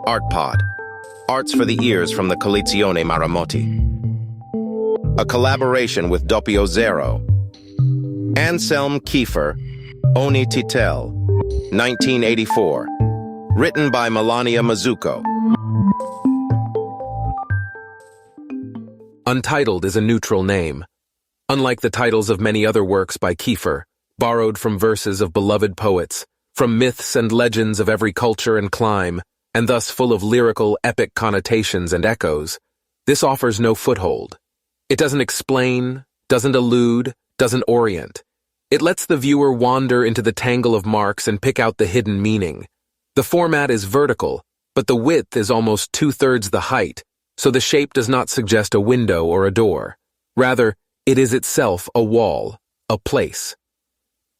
Artpod. Arts for the Ears from the Collezione Maramotti. A collaboration with Doppiozero. Anselm Kiefer, Ohne Titel, 1984. Written by Melania Mazzucco. Untitled is a neutral name. Unlike the titles of many other works by Kiefer, borrowed from verses of beloved poets, from myths and legends of every culture and clime, and thus full of lyrical, epic connotations and echoes, this offers no foothold. It doesn't explain, doesn't allude, doesn't orient. It lets the viewer wander into the tangle of marks and pick out the hidden meaning. The format is vertical, but the width is almost 2/3 the height, so the shape does not suggest a window or a door. Rather, it is itself a wall, a place.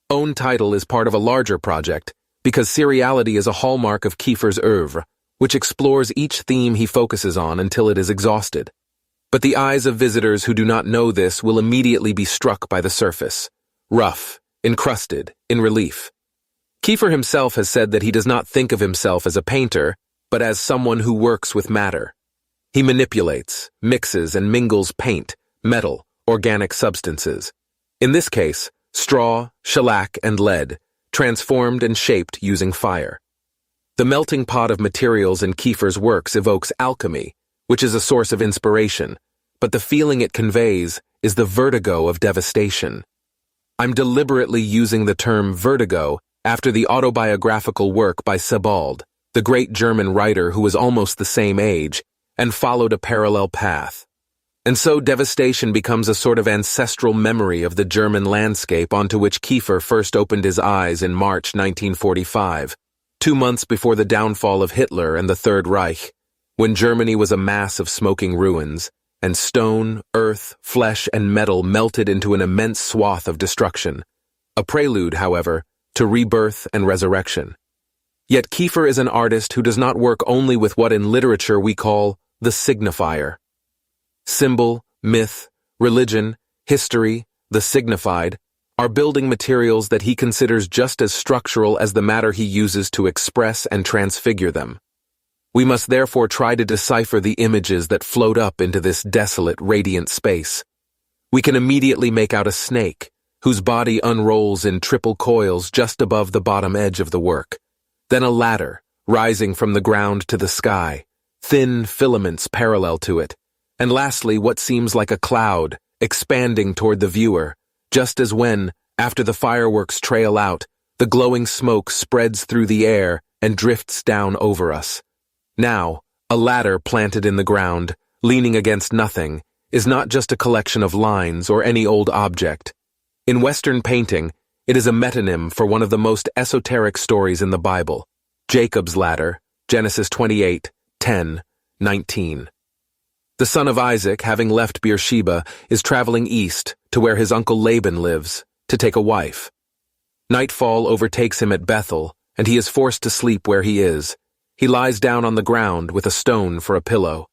Ohne Titel is part of a larger project, because seriality is a hallmark of Kiefer's oeuvre, which explores each theme he focuses on until it is exhausted. But the eyes of visitors who do not know this will immediately be struck by the surface. Rough, encrusted, in relief. Kiefer himself has said that he does not think of himself as a painter, but as someone who works with matter. He manipulates, mixes, and mingles paint, metal, organic substances. In this case, straw, shellac, and lead, transformed and shaped using fire. The melting pot of materials in Kiefer's works evokes alchemy, which is a source of inspiration, but the feeling it conveys is the vertigo of devastation. I'm deliberately using the term vertigo after the autobiographical work by Sebald, the great German writer who was almost the same age and followed a parallel path. And so devastation becomes a sort of ancestral memory of the German landscape onto which Kiefer first opened his eyes in March 1945, 2 months before the downfall of Hitler and the Third Reich, when Germany was a mass of smoking ruins, and stone, earth, flesh, and metal melted into an immense swath of destruction. A prelude, however, to rebirth and resurrection. Yet Kiefer is an artist who does not work only with what in literature we call the signifier. Symbol, myth, religion, history, the signified, are building materials that he considers just as structural as the matter he uses to express and transfigure them. We must therefore try to decipher the images that float up into this desolate, radiant space. We can immediately make out a snake, whose body unrolls in triple coils just above the bottom edge of the work. Then a ladder, rising from the ground to the sky, thin filaments parallel to it. And lastly, what seems like a cloud, expanding toward the viewer, just as when, after the fireworks trail out, the glowing smoke spreads through the air and drifts down over us. Now, a ladder planted in the ground, leaning against nothing, is not just a collection of lines or any old object. In Western painting, it is a metonym for one of the most esoteric stories in the Bible, Jacob's ladder, Genesis 28:10-19. The son of Isaac, having left Beersheba, is traveling east to where his uncle Laban lives, to take a wife. Nightfall overtakes him at Bethel, and he is forced to sleep where he is. He lies down on the ground with a stone for a pillow.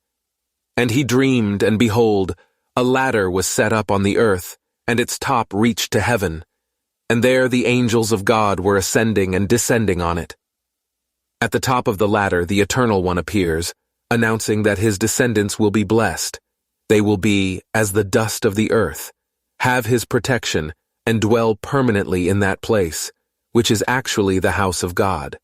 And he dreamed, and behold, a ladder was set up on the earth, and its top reached to heaven. And there the angels of God were ascending and descending on it. At the top of the ladder, the Eternal One appears, announcing that his descendants will be blessed. They will be as the dust of the earth, have his protection, and dwell permanently in that place, which is actually the house of God.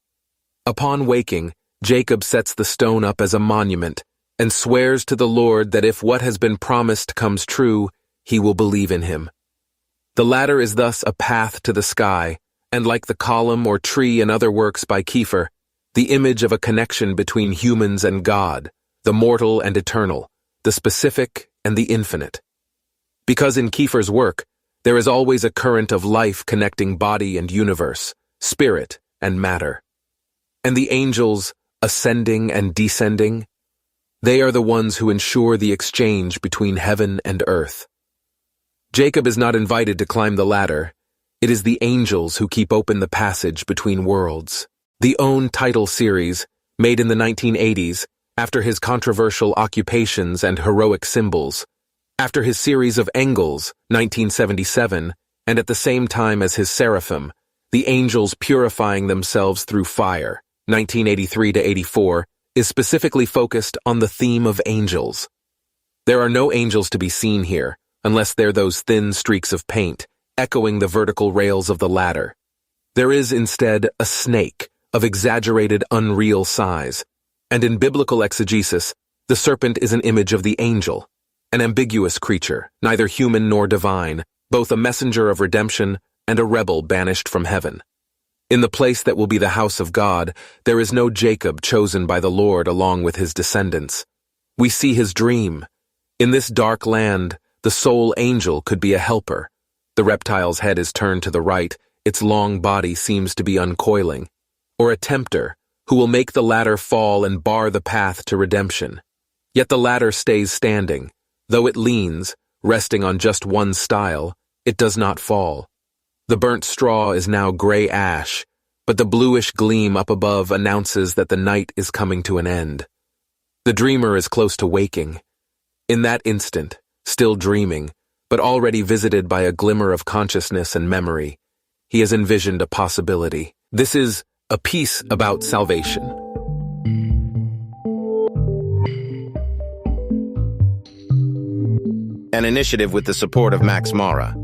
Upon waking, Jacob sets the stone up as a monument and swears to the Lord that if what has been promised comes true, he will believe in him. The ladder is thus a path to the sky, and like the column or tree in other works by Kiefer, the image of a connection between humans and God, the mortal and eternal, the specific and the infinite. Because in Kiefer's work, there is always a current of life connecting body and universe, spirit and matter. And the angels, ascending and descending, they are the ones who ensure the exchange between heaven and earth. Jacob is not invited to climb the ladder. It is the angels who keep open the passage between worlds. The Ohne Titel series, made in the 1980s, after his controversial occupations and heroic symbols, after his series of Engels, 1977, and at the same time as his Seraphim, The Angels Purifying Themselves Through Fire, 1983 to 84, is specifically focused on the theme of angels. There are no angels to be seen here, unless they're those thin streaks of paint, echoing the vertical rails of the ladder. There is instead a snake of exaggerated, unreal size, and in biblical exegesis, the serpent is an image of the angel, an ambiguous creature, neither human nor divine, both a messenger of redemption and a rebel banished from heaven. In the place that will be the house of God, there is no Jacob chosen by the Lord along with his descendants. We see his dream. In this dark land, the sole angel could be a helper. The reptile's head is turned to the right, its long body seems to be uncoiling. Or a tempter, who will make the ladder fall and bar the path to redemption. Yet the ladder stays standing. Though it leans, resting on just one stile, it does not fall. The burnt straw is now gray ash, but the bluish gleam up above announces that the night is coming to an end. The dreamer is close to waking. In that instant, still dreaming, but already visited by a glimmer of consciousness and memory, he has envisioned a possibility. This is a piece about salvation. An initiative with the support of Max Mara.